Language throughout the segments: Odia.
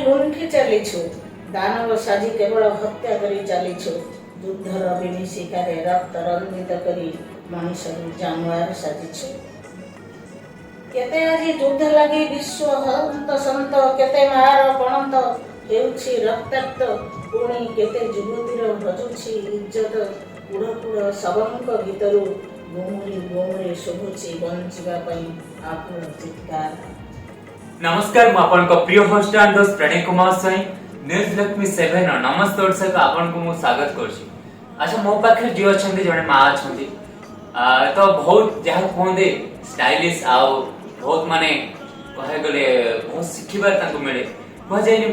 लुंठी चलीछु दानव साजी केवल हत्या करी चलीछु युद्धर विभीषिकारे रक्त रंजित करी मनुष्य जानवर साजिछु केते आज युद्ध लगी विश्व हंत संत केते मार पणंत हेउछि रक्ताक्त पुणी केते जुगुतीर भजुछि इज्जत कुड़ कुड़ सबंक भितरु गोमुरी गोमुरी शुभुछि बंचिबा पई आपुर चित्कार। नमस्कार मु आपन को प्रिय होस्ट एंड दोस्त प्रणय कुमार साई न्यूज लक्ष्मी 7 नमस्ते दर्शक आपन को मु स्वागत करछि। अच्छा मो पाखे जे अछंती जने मा अछंती तो बहुत जहा कोंदे स्टाइलिश आ बहुत माने कहे गले बहुत सिखिबार ताको मिले को जायनि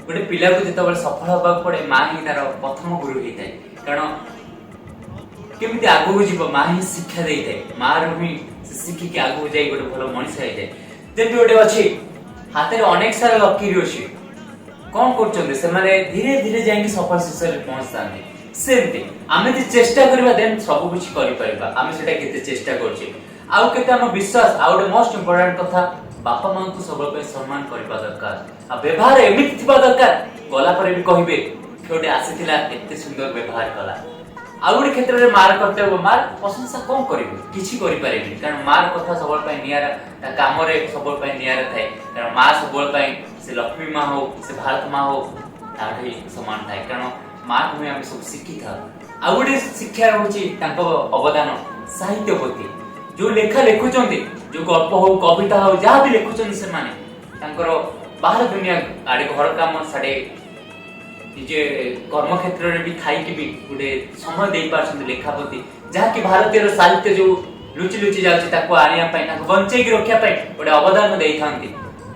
गोटे पिला को जतबे सफल होबा पड़े मा ही तार प्रथम गुरु हिताय कारण केमिति आगु जीव मा ही शिक्षा देइताय मा रही शिखि के आगु जाई गोटे भलो मनुष्य हिताय जेति गोटे अछि हाथ में अनेक सारा लकीर अच्छी कौन कर धीरे धीरे जाएंगे सफल शीर्ष में पहुंचता सेमती आम चेष्टा करवा देन सब कुछ कर आम से चेष्टा कर विश्वास आ गोटे मोस्ट इंपोर्टेंट कथा बापा मां को सब सम्मान करबा दरकार आ व्यवहार एमिति थिबा दरकार गला पर भी कहबे छोटे आसीथिला एते सुंदर व्यवहार कला आ गोटे क्षेत्र में मार करते मार प्रशंसा कौन करेंगे किसी करें कारण मार कथा सब निरा काम सब निरा थाए कारण माँ सब से लक्ष्मी माँ हो से भारत माँ हो ताठी समान थाए कारण माँ को आम सब शिखी था आ गोटे शिक्षा रोचे अवदान साहित्य प्रति जो लेखा लिखुंट जो गल्प हो कविता हो जहाँ भी लिखुंट से बाहर दुनिया आड़े घर काम साड़े निजे कर्म क्षेत्र में भी खाई भी गोटे समय दे पारछन लेखा प्रति जहाँ कि भारतीय साहित्य जो लुचि लुचि जाउछि आनिया बंचई रखा गोटे अवदान दे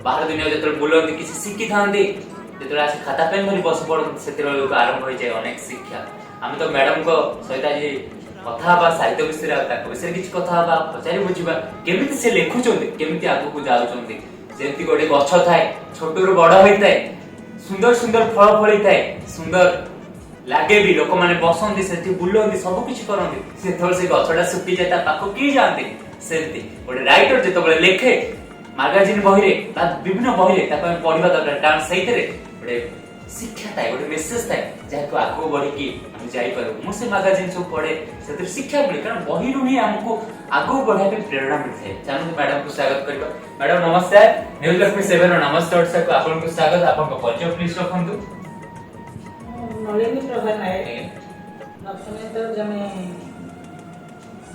बाहर दुनिया जो बुलती किसी शिखी था जो आस खाता पेन धरी बस पड़ते से आरंभ हो जाए अनेक शिक्षा आम तो मैडम को सहित आज कथा साहित्य विषय विषय किसी कथा पचारि बुझा केमिति से लिखुंट केमिति आगू जाऊँगी जमी गोटे गछ थाए छोट रू बड़ होता है सुंदर सुंदर फल फली थाए सुंदर लगे भी लोक मैंने बसंती से बुलती सब किसी करती से गछटा सुखी जाए पाख किए जाते सेमती गोटे राइटर जो लेखे मैगजीन बही विभिन्न बही पढ़ा दरकार कारण से गोटे शिक्षा थाए गोटे मेसेज थाए जहाँ आगे बढ़ी आम जापर मुझे मैगजीन सब पढ़े से शिक्षा मिले कारण बही ही आमको आगू बढ़ाई प्रेरणा मिलता है। चलो मैडम को स्वागत करबा। मैडम नमस्कार न्यूज लक्ष्मी 7 नमस्ते दर्शक आपन को स्वागत आपन परिचय प्लीज रखंतु। नलिनी प्रभा नायक लक्ष्मी तो जमे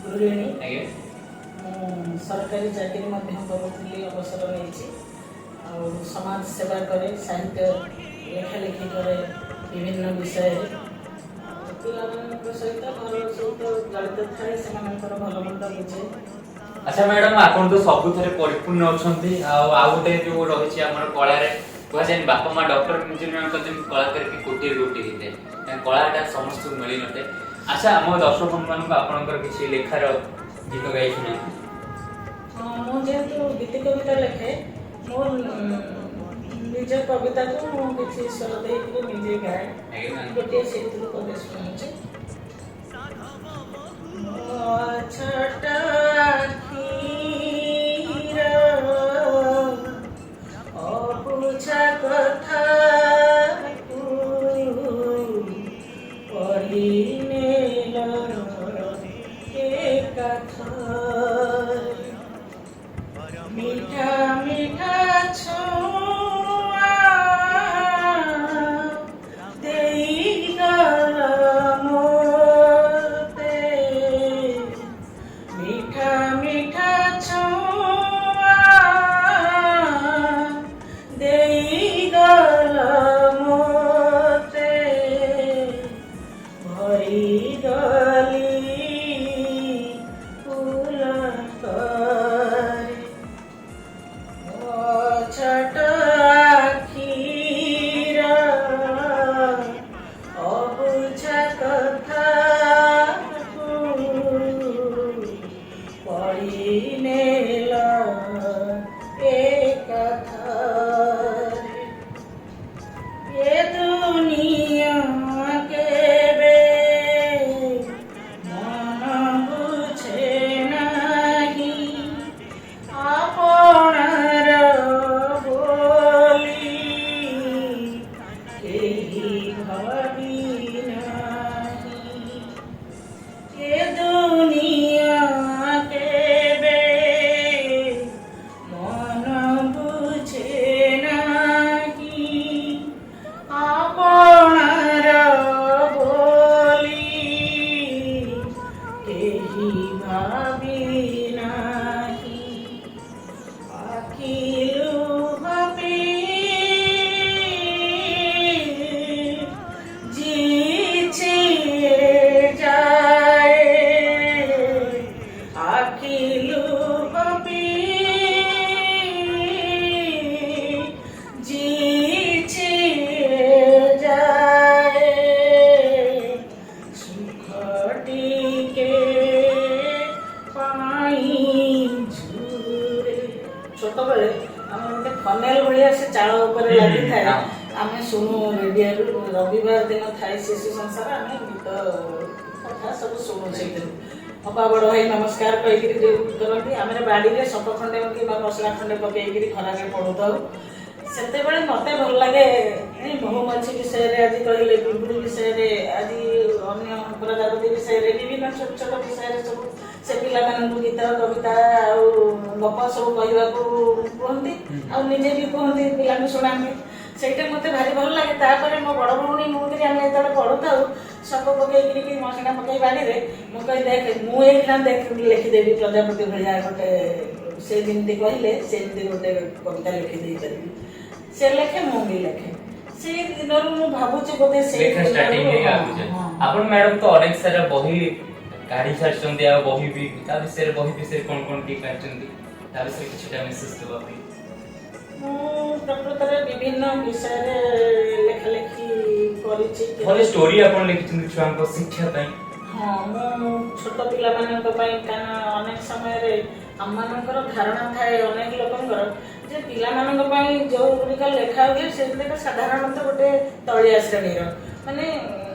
गुरुलेनी आगे सरकारी चाकरी मध्य करूली अवसर नहीं समाज सेवा करे साहित्य लेखा लेखी करे विभिन्न विषय सहित घर सहित जड़ित थाए से भल मंद बुझे। अच्छा मैडम आपन तो सब थरे परिपूर्ण अछंती आ गोटे जो रही हमर कला रे कह जाय बापा मां डॉक्टर इंजीनियर का जन कलाकार की कोटी कोटी हिते कलाटा समस्त मिली नते। अच्छा हम दर्शक मान को आपनकर किछि लेखार गीत गाई सुना मो जेतु गीत कविता लिखे मो निज कविता को मो किछि स्वर दे के निजे गाए गोटे सेतु को दे सुनाचे छोटा खीरा अपुछा कथा पढ़िने मीठा मीठा छुआ देई गला मोते मीठा मीठा छुआ देई गला मोते भरी गली आखिलु हबी जीचे जाए आखिलु हबी जीचे जाए सुखटी के पाई झुरे छोट बेले आम गोटे फनेल भाया से चाल उपरे लगी थाए आम शुणु रेडियो रविवार दिन थाए शिशु संसार आम गीत कथा सब शुणु से अबा बड़ भाई नमस्कार कहीकि जो करती आम बाड़ी में सप खंडे कि मसला खंडे पकईकि खरा पढ़ू था से मत भल लगे बहुमछी विषय आज कहले पिंपुड़ी विषय आज अन्य प्रजापति विषय विभिन्न छोट छोट विषय सब से पिला गीत कविता गप सब कहते आजे भी कहते पिला शुणा ସେଇଟା ମୋତେ ଭାରି ଭଲ ଲାଗେ। ତାପରେ ମୋ ବଡ଼ ଭଉଣୀ ମୁଁ ବି ଆମେ ଯେତେବେଳେ ପଢ଼ୁଥାଉ ସପ ପକେଇକିରି ମସିଣା ପକେଇ ବାଡ଼ିରେ ମୁଁ କହି ଦେଖ ମୁଁ ଏଇଖିଣା ଲେଖିଦେବି ପ୍ରଜାପତି ଭଳିଆ ଗୋଟେ ସେ ଯେମିତି କହିଲେ ସେମିତି ଗୋଟେ କବିତା ଲେଖିଦେଇପାରିବି। ସେ ଲେଖେ ମୁଁ ବି ଲେଖେ। ସେଇ ଦିନରୁ ମୁଁ ଭାବୁଛି ବୋଧେ ସେଇ ଆପଣ ମ୍ୟାଡମ ତ ଅନେକ ସାରା ବହି କାଢି ସାରିଛନ୍ତି ଆଉ ବହି ବି ତା ବିଷୟରେ ବହି ବିଷୟରେ କଣ କଣ ଟିକେ କାଢିଛନ୍ତି ତା ବିଷୟରେ କିଛିଟା ମେସେଜ ଦେବା ପାଇଁ ମୁଁ ପ୍ରକୃତରେ ବିଭିନ୍ନ ବିଷୟରେ ଲେଖାଲେଖି କରିଛି। ଭଲ ଷ୍ଟୋରି ଆପଣ ଲେଖିଛନ୍ତି ଛୁଆଙ୍କ ଶିକ୍ଷା ପାଇଁ। ହଁ ମୁଁ ଛୋଟ ପିଲାମାନଙ୍କ ପାଇଁ କାରଣ ଅନେକ ସମୟରେ ଆମମାନଙ୍କର ଧାରଣା ଥାଏ ଅନେକ ଲୋକଙ୍କର ଯେ ପିଲାମାନଙ୍କ ପାଇଁ ଯେଉଁଗୁଡ଼ିକ ଲେଖା ହୁଏ ସେଗୁଡ଼ିକ ସାଧାରଣତଃ ଗୋଟେ ତଳିଆ ଶ୍ରେଣୀର ମାନେ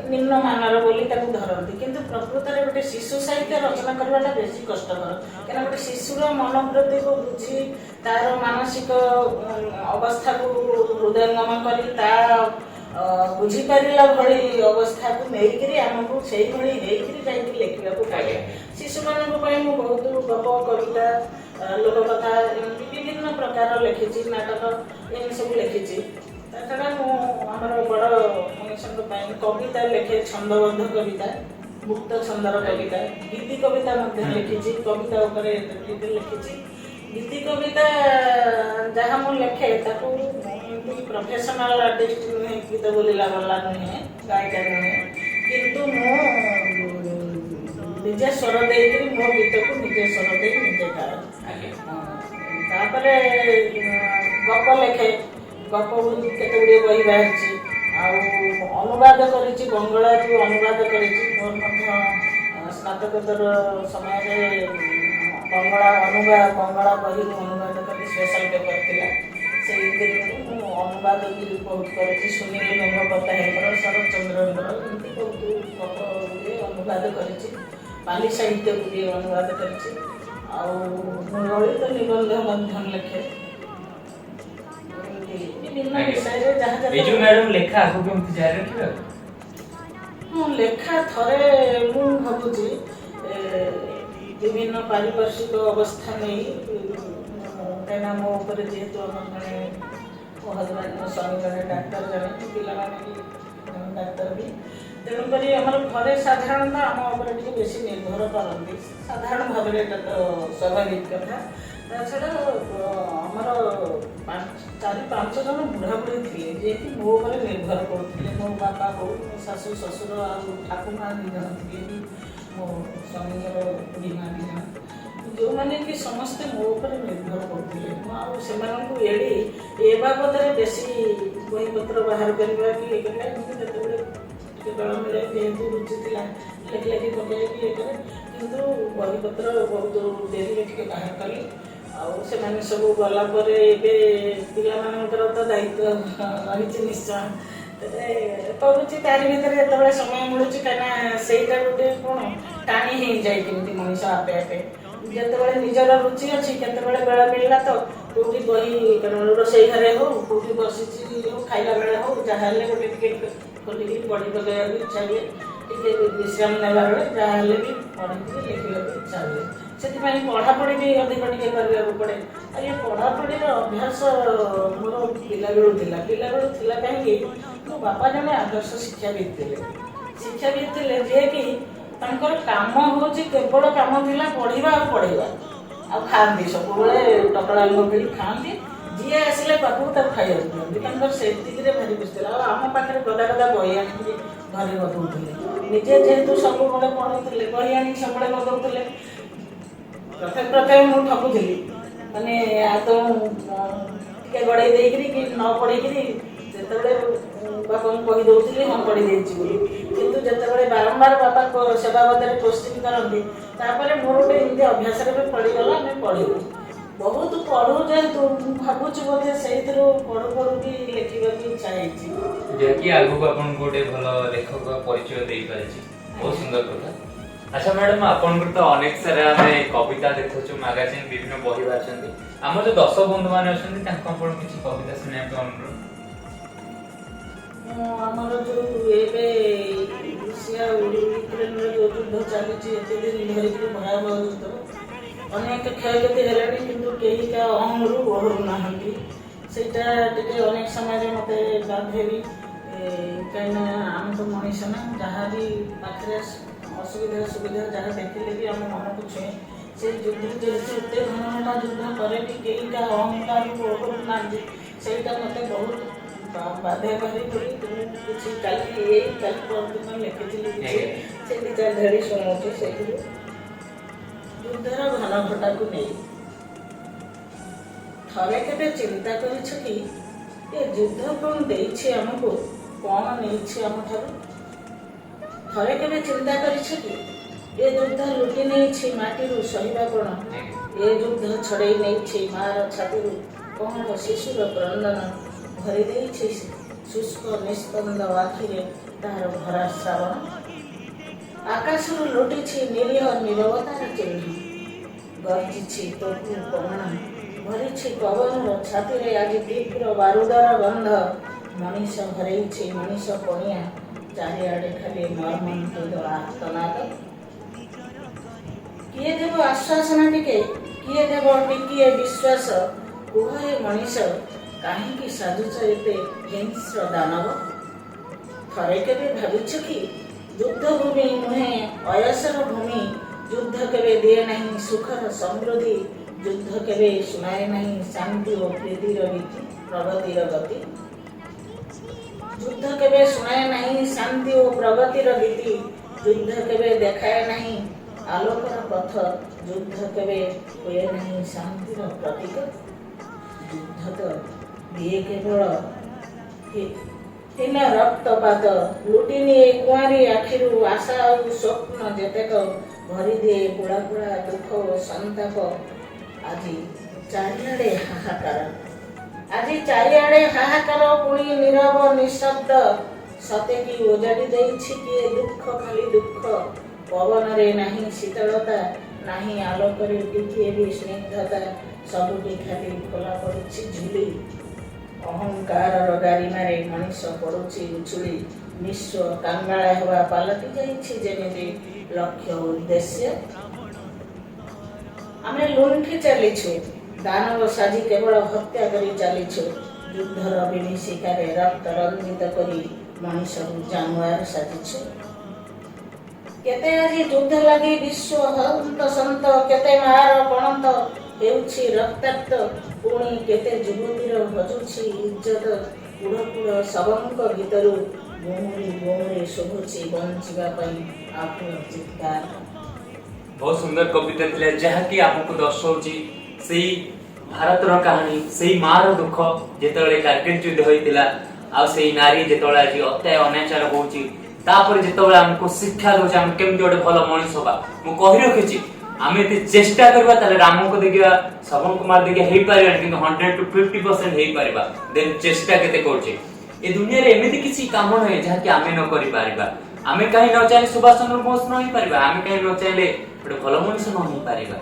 ନିମ୍ନମାନର ବୋଲି ତାକୁ ଧରନ୍ତି କିନ୍ତୁ ପ୍ରକୃତରେ ଗୋଟେ ଶିଶୁ ସାହିତ୍ୟ ରଚନା କରିବାଟା ବେଶୀ କଷ୍ଟକର କାରଣ ଗୋଟେ ଶିଶୁର ମନୋବୃତ୍ତିକୁ ବୁଝି ତାର ମାନସିକ ଅବସ୍ଥାକୁ ହୃଦୟଙ୍ଗମ କରି ତା ବୁଝିପାରିଲା ଭଳି ଅବସ୍ଥାକୁ ନେଇକରି ଆମକୁ ସେଇଭଳି ହେଇକରି ଯାଇକି ଲେଖିବାକୁ ପଡ଼େ। ଶିଶୁମାନଙ୍କ ପାଇଁ ମୁଁ ବହୁତ ଗପ କବିତା ଲୋକକଥା ଏମିତି ବିଭିନ୍ନ ପ୍ରକାର ଲେଖିଛି ନାଟକ ଏମିତି ସବୁ ଲେଖିଛି। ତାଛଡ଼ା ମୁଁ ଆମର ବଡ଼ ମଣିଷଙ୍କ ପାଇଁ କବିତା ଲେଖେ ଛନ୍ଦବଦ୍ଧ କବିତା ମୁକ୍ତ ଛନ୍ଦର କବିତା ଗୀତି କବିତା ମଧ୍ୟ ଲେଖିଛି କବିତା ଉପରେ ଲେଖିଛି। ଗୀତି କବିତା ଯାହା ମୁଁ ଲେଖେ ତାକୁ ପ୍ରଫେସନାଲ ଆର୍ଟିଷ୍ଟ ନୁହେଁ ଗୀତ ବୋଲିଲା ବାଲା ନୁହେଁ ଗାୟିକା ନୁହେଁ କିନ୍ତୁ ମୁଁ ନିଜେ ସ୍ୱର ଦେଇକରି ମୋ ଗୀତକୁ ନିଜେ ସ୍ୱର ଦେଇ ନିଜେ ଗାଏ। ତାପରେ ଗପ ଲେଖେ ଗପ କେତେ ଗୁଡ଼ିଏ ବହି ବାହାରିଛି ଆଉ ଅନୁବାଦ କରିଛି ବଙ୍ଗଳାରୁ ଅନୁବାଦ କରିଛି ମୋର ମଧ୍ୟ ସ୍ନାତକୋତ୍ତର ସମୟରେ ବଙ୍ଗଳା ବହିରୁ ଅନୁବାଦ କରି ସ୍ପେଶାଲ ପେପର ଥିଲା ସେଇଥିରୁ ମୁଁ ଅନୁବାଦ ବି ବହୁତ କରିଛି ସୁନୀଲ ଗଙ୍ଗୋପାଧ୍ୟାୟଙ୍କର ଶରତଚନ୍ଦ୍ରଙ୍କର ଏମିତି ବହୁତ ଗପ ଗୁଡ଼ିଏ ଅନୁବାଦ କରିଛି ପାଲି ସାହିତ୍ୟକୁ ବି ଅନୁବାଦ କରିଛି ଆଉ ମୁଁ ଲଳିତ ନିବନ୍ଧ ମଧ୍ୟ ଲେଖେ ବିଭିନ୍ନ ବିଷୟରେ ଯାହା ଲେଖା ଆଗକୁ କେମିତି ଜାରି ରଖିବା? ହଁ ଲେଖା ଥରେ ମୁଁ ଭାବୁଛି ବିଭିନ୍ନ ପାରିପାର୍ଶ୍ୱିକ ଅବସ୍ଥା ନେଇ କାହିଁକିନା ମୋ ଉପରେ ଯେହେତୁ ଆମର ଜଣେ ମୋ ହଜବେଣ୍ଡ ମୋ ସ୍ୱାମୀ ଜଣେ ଡାକ୍ତର ଜଣେ ପିଲାମାନେ ବି ଡାକ୍ତର ବି ତେଣୁକରି ଆମର ଘରେ ସାଧାରଣତଃ ଆମ ଉପରେ ଟିକେ ବେଶୀ ନିର୍ଭର କରନ୍ତି ସାଧାରଣ ଭାବରେ ଏଇଟା ତ ସ୍ୱାଭାବିକ କଥା। ତା ଛଡ଼ା ଆମର 4-5 ଜଣ ବୁଢ଼ାବୁଢ଼ୀ ଥିଲେ ଯିଏକି ମୋ ଉପରେ ନିର୍ଭର କରୁଥିଲେ ମୋ ବାପା ବୋଉ ମୋ ଶାଶୁ ଶ୍ୱଶୁର ଆଉ ଠାକୁମା 2 ଜଣ ଥିଲେ ବି ମୋ ସ୍ୱାମୀଙ୍କର ବୁଢ଼ୀମା 2 ଜଣ ଯେଉଁମାନେ କି ସମସ୍ତେ ମୋ ଉପରେ ନିର୍ଭର କରୁଥିଲେ ମୁଁ ଆଉ ସେମାନଙ୍କୁ ଏଡ଼ି ଏ ବାବଦରେ ବେଶୀ ବହିପତ୍ର ବାହାର କରିବା କି ଇଏ କରିବା ଏମିତି ଯେତେବେଳେ ଟିକେ ବେଳ ମିଳେ ଯେହେତୁ ରୁଚି ଥିଲା ଲେଖି ଲେଖି ପକେଇକି ଇଏ କରେ କିନ୍ତୁ ବହିପତ୍ର ବହୁତ ଡେରିରେ ଟିକେ ବାହାର କଲି ଆଉ ସେମାନେ ସବୁ ଗଲା ପରେ ଏବେ ପିଲାମାନଙ୍କର ତ ଦାୟିତ୍ୱ ରହିଛି ନିଶ୍ଚୟ କରୁଛି ତାରି ଭିତରେ ଯେତେବେଳେ ସମୟ ମିଳୁଛି କାହିଁକିନା ସେଇଟା ଗୋଟେ କ'ଣ ଟାଣି ହେଇଯାଏ କେମିତି ମଣିଷ ଆପେ ଆପେ ଯେତେବେଳେ ନିଜର ରୁଚି ଅଛି କେତେବେଳେ ବେଳ ମିଳିଲା ତ କେଉଁଠି ବହି ରୋଷେଇ ଘରେ ହଉ କେଉଁଠି ବସିଛି ହଉ ଖାଇଲା ବେଳେ ହଉ ଯାହା ହେଲେ ଗୋଟେ ଟିକେ ଖୋଲିକି ବହି ପକାଇବାକୁ ଇଚ୍ଛା ହୁଏ ଟିକେ ବିଶ୍ରାମ ନେଲା ବେଳେ ଯାହା ହେଲେ ବି ପଢ଼ିକି ଲେଖିବାକୁ ଇଚ୍ଛା ହୁଏ ସେଥିପାଇଁ ପଢ଼ାପଢ଼ି ବି ଅଧିକ ଟିକେ କରିବାକୁ ପଡ଼େ। ଆଉ ଏ ପଢ଼ାପଢ଼ିର ଅଭ୍ୟାସ ମୋର ପିଲାବେଳୁ ଥିଲା କାହିଁକି ମୋ ବାପା ଜଣେ ଆଦର୍ଶ ଶିକ୍ଷାବିତ୍ ଥିଲେ ଯିଏକି ତାଙ୍କର କାମ ହେଉଛି କେବଳ କାମ ଥିଲା ପଢ଼ିବା ଆଉ ପଢ଼େଇବା ଆଉ ଖାଆନ୍ତି ସବୁବେଳେ ଟକଳା ଲଗେଇ ଖାଆନ୍ତି। ଯିଏ ଆସିଲେ ପାଖକୁ ତାକୁ ଖାଇବାକୁ ଦିଅନ୍ତି, ତାଙ୍କର ସେତିକିରେ ଭାରି ଖୁସି ଥିଲା। ଆଉ ଆମ ପାଖରେ ଗଦା ଗଦା ବହି ଆଣିକି ଘରେ ଗଦଉଥିଲେ। ନିଜେ ଯେହେତୁ ସବୁବେଳେ ପଢ଼ୁଥିଲେ ବହି ଆଣିକି ସବୁବେଳେ ଗଦଉଥିଲେ। ପ୍ରଥମେ ମୁଁ ଠକୁଥିଲି, ମାନେ ଆଦୌ ଟିକେ ଗଡ଼େଇ ଦେଇକିରି କି ନ ପଢ଼େଇକିରି ଯେତେବେଳେ ବାପାଙ୍କୁ କହିଦେଉଥିଲି ହଁ ପଢ଼ି ଦେଇଛି ବୋଲି। କିନ୍ତୁ ଯେତେବେଳେ ବାରମ୍ବାର ବାପାଙ୍କ ସେବା ବଦଳରେ କୋଶ୍ଚିନ୍ କରନ୍ତି, ତାପରେ ମୋର ଗୋଟେ ଏମିତି ଅଭ୍ୟାସରେ ବି ପଡ଼ିଗଲା। ଆମେ ପଢ଼ିବୁ ବହୁତ ପଢ଼ୁ, ଯେହେତୁ ମୁଁ ଭାବୁଛି ବୋଧେ ସେଇଥିରୁ ପଢ଼ୁ ପଢ଼ୁ ବି ଲେଖିବାକୁ ଇଚ୍ଛା ହେଇଛି, ଯାହାକି ଆଗକୁ ଆପଣଙ୍କୁ ଗୋଟେ ଭଲ ଲେଖକ ପରିଚୟ ଦେଇପାରିଛି। ବହୁତ ସୁନ୍ଦର କଥା। ଆଚ୍ଛା ମ୍ୟାଡାମ, ଆପଣଙ୍କର ତ ଅନେକ ସାରା ଆମେ କବିତା ଦେଖୁଛୁ, ମାଗାଜିନ୍ ବିଭିନ୍ନ ବହି ବାହାରିଛନ୍ତି। ଆମର ଯୋଉ ଦର୍ଶକ ବନ୍ଧୁ ମାନେ ଅଛନ୍ତି ତାଙ୍କୁ ଆପଣ କିଛି କବିତା ଶୁଣିବା ପାଇଁ ଅନୁରୋଧ। ଆମର ଯୋଉ ଏବେ ରୁଷିଆ ୟୁକ୍ରେନର ଯୋଉ ଯୁଦ୍ଧ ଚାଲିଛି, ଏତେ ଦିନ ଧରିକି ଭୟାବହ ଯୁଦ୍ଧ, ଅନେକ କ୍ଷୟକ୍ଷତି ହେଲାଣି, କିନ୍ତୁ କେହି କା ଅହଂରୁ ଓହରୁ ନାହାନ୍ତି। ସେଇଟା ଟିକେ ଅନେକ ସମୟରେ ମୋତେ ବାଧେବି, କାହିଁକିନା ଆମେ ତ ମଣିଷ ନା, ଯାହା ବି ପାଖରେ ଅସୁବିଧା ସୁବିଧା ଯାହା ଦେଖିଲେ ବି ଆମ ମନକୁ ଛୁଏଁ। ସେ ଯୁଦ୍ଧରେ ଯେହେତୁ ଏତେ ଘନ ଯୁଦ୍ଧ ପରେ ବି କେହି କା ଅହଂକାରରୁ ଓହରୁ ନାହାନ୍ତି, ସେଇଟା ମୋତେ ବହୁତ ବାଧେ ଭାରି କରି କିଛି କାଲି ପରଦିନ ଲେଖିଥିଲି କିଛି, ସେ ଦି ଚାରି ଧାଡ଼ି ଶୁଣାଉଛି। ସେଇଥିରୁ ଯୁଦ୍ଧର ଘନ ଘଟାକୁ ନେଇ ଥରେ କେବେ ଚିନ୍ତା କରିଛ କି ଏ ଯୁଦ୍ଧ କ'ଣ ଦେଇଛି ଆମକୁ, କ'ଣ ନେଇଛି ଆମଠାରୁ? ଥରେ କେବେ ଚିନ୍ତା କରିଛ କି ଏ ଯୁଦ୍ଧ ଲୁଟି ନେଇଛି ମାଟିରୁ ସହିବା କ'ଣ? ଏ ଯୁଦ୍ଧ ଛଡ଼େଇ ନେଇଛି ମାର ଛାତିରୁ କଅଁଳ ଶିଶୁର କ୍ରନ୍ଦନ, ଭରି ଦେଇଛି ଶୁଷ୍କ ନିସ୍ପନ୍ଦ ଆଖିରେ ତାହାର ଭରା ଶ୍ରାବଣ। ଆକାଶରୁ ଲୁଟିଛି ନିରୀହ ନୀରବତାର ଚିହ୍ନ, ଗର୍ଜିଛି ତୋକୁ ପବନ, ଭରିଛି ପବନର ଛାତିରେ ଆଜି ତୀବ୍ର ବାରୁଦର ଗନ୍ଧ। ମଣିଷ ହରେଇଛି ମଣିଷ ପଣିଆ, ଚାରିଆଡ଼େ ଖାଲି ମର୍ମନ୍ତୁଦ ଆର୍ତ୍ତନାଦ। କିଏ ଦେବ ଆଶ୍ୱାସନା ଟିକେ, କିଏ ଦେବ ଟିକିଏ ବିଶ୍ୱାସ? କୁହ ଏ ମଣିଷ, କାହିଁକି ସାଜୁଛ ଏତେ ହିଂସ୍ର ଦାନବ? ଥରେ କେବେ ଭାବିଛ କି ଯୁଦ୍ଧ ଭୂମି ନୁହେଁ ଅୟସର ଭୂମି? ଯୁଦ୍ଧ କେବେ ଦିଏ ନାହିଁ ସୁଖର ସମୃଦ୍ଧି, ଯୁଦ୍ଧ କେବେ ଶୁଣାଏ ନାହିଁ ଶାନ୍ତି ଓ ପ୍ରୀତିର ଗୀତି ପ୍ରଗତିର ଗତି। ଯୁଦ୍ଧ କେବେ ଶୁଣାଏ ନାହିଁ ଶାନ୍ତି ଓ ପ୍ରଗତିର ଗୀତି, ଯୁଦ୍ଧ କେବେ ଦେଖାଏ ନାହିଁ ଆଲୋକର ପଥ, ଯୁଦ୍ଧ କେବେ ହୁଏ ନାହିଁ ଶାନ୍ତିର ପ୍ରତୀକ। ଯୁଦ୍ଧ ତ ଦିଏ କେବଳ ହୀନ ରକ୍ତପାତ, ଲୁଟି ନିଏ କୁଆଁରୀ ଆଖିରୁ ଆଶା ଆଉ ସ୍ୱପ୍ନ ଯେତେକ, ଭରିଦିଏ ପୋଡ଼ା ପୋଡ଼ା ଦୁଃଖ ଓ ସନ୍ତାପ। ଆଜି ଚାରିଆଡ଼େ ହାହାକାର, ଆଜି ଚାରିଆଡ଼େ ହାହାକାର, ପୁଣି ନୀରବ ନିଶବ୍ଦ। ସତେ କି ଓଜାଡ଼ି ଦେଇଛି କିଏ ଦୁଃଖ, ଖାଲି ଦୁଃଖ। ପବନରେ ନାହିଁ ଶୀତଳତା, ନାହିଁ ଆଲୋକରେ ଟିକିଏ ବି ସ୍ନିଗ୍ଧତା, ସବୁଠି ଖାଲି ଖୋଲା ପଡ଼ିଛି ଝୁଲି। ଅହଙ୍କାରର ଗାରିମାରେ ମଣିଷ ପଡ଼ୁଛି ଉଛୁଳି, ନିଃସ୍ୱ କାଙ୍ଗାଳ ହେବା ପାଲଟି ଯାଇଛି ଯେମିତି ଲକ୍ଷ୍ୟ ଉଦ୍ଦେଶ୍ୟ। ଆମେ ଲୁଣ୍ଠି ଚାଲିଛୁ, ଦାନବ ସାଜି କେବଳ ହତ୍ୟା କରି ଚାଲିଛୁ, ଯୁଦ୍ଧର ବିଭୀଷିକାରେ ରକ୍ତ ରଞ୍ଜିତ କରି ମଣିଷକୁ ଜାନୁଆର ସାଜିଛୁ। କେତେ ଆଜି ଯୁଦ୍ଧ ଲାଗି ବିଶ୍ୱ ହନ୍ତସନ୍ତ, କେତେ ମାର ପଣତ ହେଉଛି ରକ୍ତାକ୍ତ, ପୁଣି କେତେ ଯୁବତୀର ହଜୁଛି ଇଜ୍ଜତ। କୁଢ଼ କୁଢ଼ ଶବଙ୍କ ଭିତରୁ ଗୁମୁରି ଗୁମୁରି ଶୁଭୁଛି ବଞ୍ଚିବା ପାଇଁ ଆକୁଳ ଚିତ୍କାର। ବହୁତ ସୁନ୍ଦର କବିତା ଥିଲା, ଯାହାକି ଆମକୁ ଦର୍ଶାଉଛି ସେଇ ଭାରତର କାହାଣୀ, ସେଇ ମାର ଦୁଃଖ ଯେତେବେଳେ କାର୍ଗିଲ ଯୁଦ୍ଧ ହୋଇଥିଲା, ଆଉ ସେଇ ନାରୀ ଯେତେବେଳେ ଆଜି ଅତ୍ୟାଚାର ଅନାଚାର ହଉଛି, ତାପରେ ଯେତେବେଳେ ଆମକୁ ଶିକ୍ଷା ଦଉଛି ଆମେ କେମିତି ଗୋଟେ ଭଲ ମଣିଷ ହବା। ମୁଁ କହି ରଖିଛି, ଆମେ ଯଦି ଚେଷ୍ଟା କରିବା ତାହେଲେ ରାମଙ୍କୁ ଦେଖିବା, ଶ୍ରବଣ କୁମାର ଦେଖିବା ହେଇପାରିବାନି, କିନ୍ତୁ 100 to 50% ହେଇପାରିବା। ଦେନ୍ ଚେଷ୍ଟା କେତେ କରୁଛେ। ଏ ଦୁନିଆରେ ଏମିତି କିଛି କାମ ନାହିଁ ଯାହାକି ଆମେ ନ କରିପାରିବା। ଆମେ କାହିଁ ନ ଚାହିଁଲେ ସୁଭାଷ ଚନ୍ଦ୍ର ବୋଷ ନ ହେଇପାରିବା, ଆମେ କାହିଁ ନ ଚାହିଁଲେ ଗୋଟେ ଭଲ ମଣିଷ ନ ହେଇପାରିବା।